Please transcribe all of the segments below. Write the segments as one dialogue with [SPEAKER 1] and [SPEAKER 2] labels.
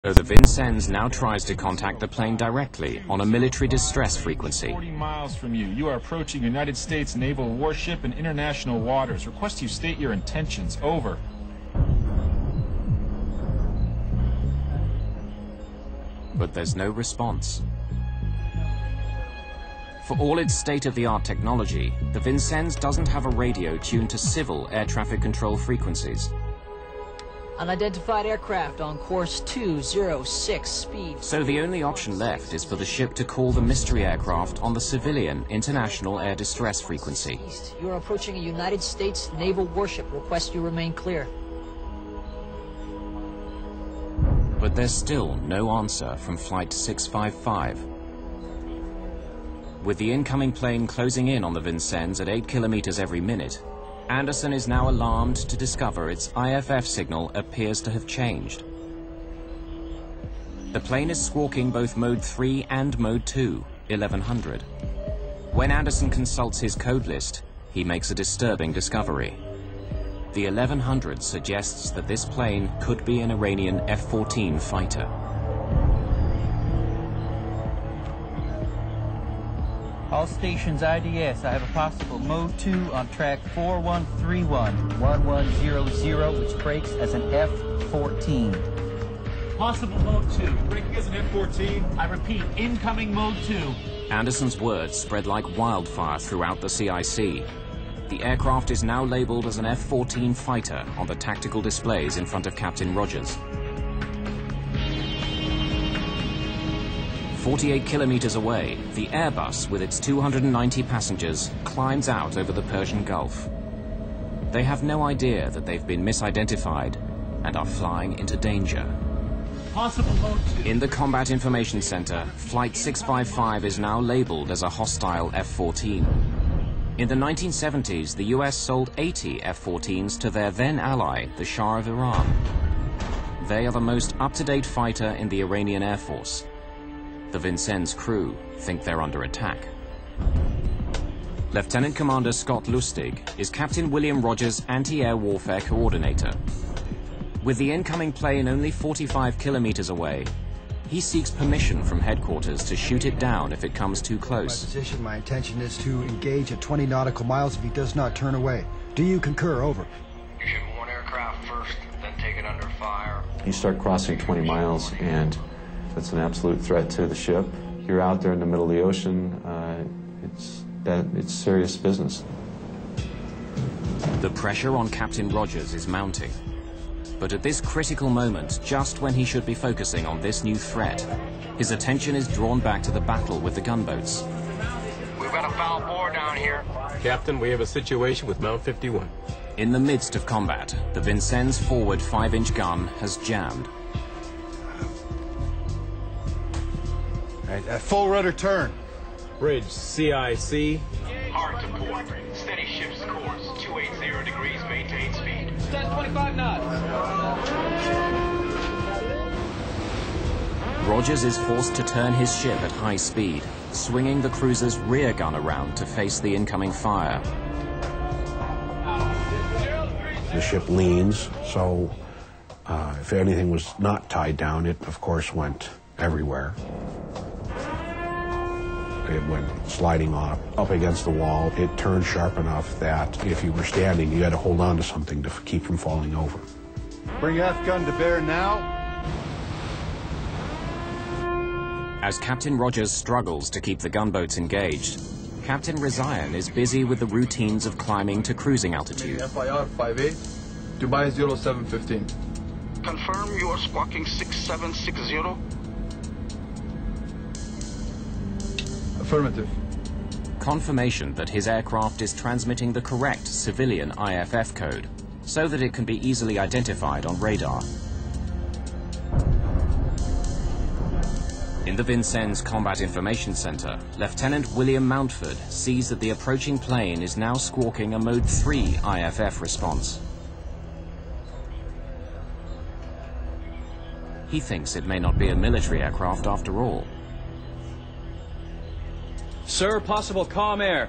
[SPEAKER 1] So the Vincennes now tries to contact the plane directly on a military distress frequency.
[SPEAKER 2] 40 miles from you. You are approaching United States naval warship in international waters. Request you state your intentions. Over.
[SPEAKER 1] But there's no response. For all its state-of-the-art technology, the Vincennes doesn't have a radio tuned to civil air traffic control frequencies.
[SPEAKER 3] Unidentified aircraft on course 206, speed.
[SPEAKER 1] So the only option left is for the ship to call the mystery aircraft on the civilian international air distress frequency.
[SPEAKER 3] You are approaching a United States naval warship. Request you remain clear.
[SPEAKER 1] But there's still no answer from Flight 655. With the incoming plane closing in on the Vincennes at 8 kilometers every minute, Anderson is now alarmed to discover its IFF signal appears to have changed. The plane is squawking both Mode 3 and Mode 2, 1100. When Anderson consults his code list, he makes a disturbing discovery. The 1100 suggests that this plane could be an Iranian F-14 fighter.
[SPEAKER 4] All stations IDS, I have a possible Mode 2 on track 4131, 1100, which breaks as an F-14.
[SPEAKER 5] Possible Mode 2, breaking as an F-14. I repeat, incoming Mode 2.
[SPEAKER 1] Anderson's words spread like wildfire throughout the CIC. The aircraft is now labeled as an F-14 fighter on the tactical displays in front of Captain Rogers. 48 kilometers away, the Airbus with its 290 passengers climbs out over the Persian Gulf. They have no idea that they've been misidentified and are flying into danger.
[SPEAKER 5] Possible Mode 2.
[SPEAKER 1] In the Combat Information Center, Flight 655 is now labeled as a hostile F-14. In the 1970s, the US sold 80 F-14s to their then ally, the Shah of Iran. They are the most up-to-date fighter in the Iranian Air Force. The Vincennes crew think they're under attack. Lieutenant Commander Scott Lustig is Captain William Rogers' anti-air warfare coordinator. With the incoming plane only 45 kilometers away, he seeks permission from headquarters to shoot it down if it comes too close.
[SPEAKER 6] My position, my intention is to engage at 20 nautical miles if he does not turn away. Do you concur? Over.
[SPEAKER 7] You should warn aircraft first, then take it under fire.
[SPEAKER 8] You start crossing 20 miles and it's an absolute threat to the ship. You're out there in the middle of the ocean. It's serious business.
[SPEAKER 1] The pressure on Captain Rogers is mounting. But at this critical moment, just when he should be focusing on this new threat, his attention is drawn back to the battle with the gunboats.
[SPEAKER 7] We've got a foul bore down here.
[SPEAKER 9] Captain, we have a situation with Mount 51.
[SPEAKER 1] In the midst of combat, the Vincennes' forward 5-inch gun has jammed.
[SPEAKER 6] Full rudder turn.
[SPEAKER 9] Bridge CIC.
[SPEAKER 7] Hard to port. Steady ship's course. 280 degrees, maintain speed.
[SPEAKER 5] Stand 25 knots.
[SPEAKER 1] Rogers is forced to turn his ship at high speed, swinging the cruiser's rear gun around to face the incoming fire.
[SPEAKER 10] The ship leans, so if anything was not tied down, it of course went everywhere. It went sliding off up against the wall. It turned sharp enough that if you were standing, you had to hold on to something to keep from falling over.
[SPEAKER 6] Bring aft gun to bear now.
[SPEAKER 1] As Captain Rogers struggles to keep the gunboats engaged, Captain Rezaian is busy with the routines of climbing to cruising altitude.
[SPEAKER 11] FIR 58, Dubai 0715.
[SPEAKER 7] Confirm you are squawking 6760.
[SPEAKER 11] Affirmative.
[SPEAKER 1] Confirmation that his aircraft is transmitting the correct civilian IFF code, so that it can be easily identified on radar. In the Vincennes Combat Information Center, Lieutenant William Mountford sees that the approaching plane is now squawking a Mode 3 IFF response. He thinks it may not be a military aircraft after all.
[SPEAKER 5] Sir, possible calm air.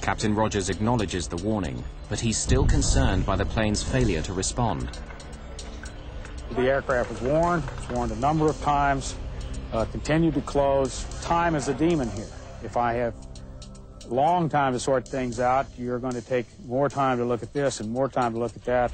[SPEAKER 1] Captain Rogers acknowledges the warning, but he's still concerned by the plane's failure to respond.
[SPEAKER 12] The aircraft was warned. It was warned a number of times. Continued to close. Time is a demon here. If I have a long time to sort things out, you're going to take more time to look at this and more time to look at that.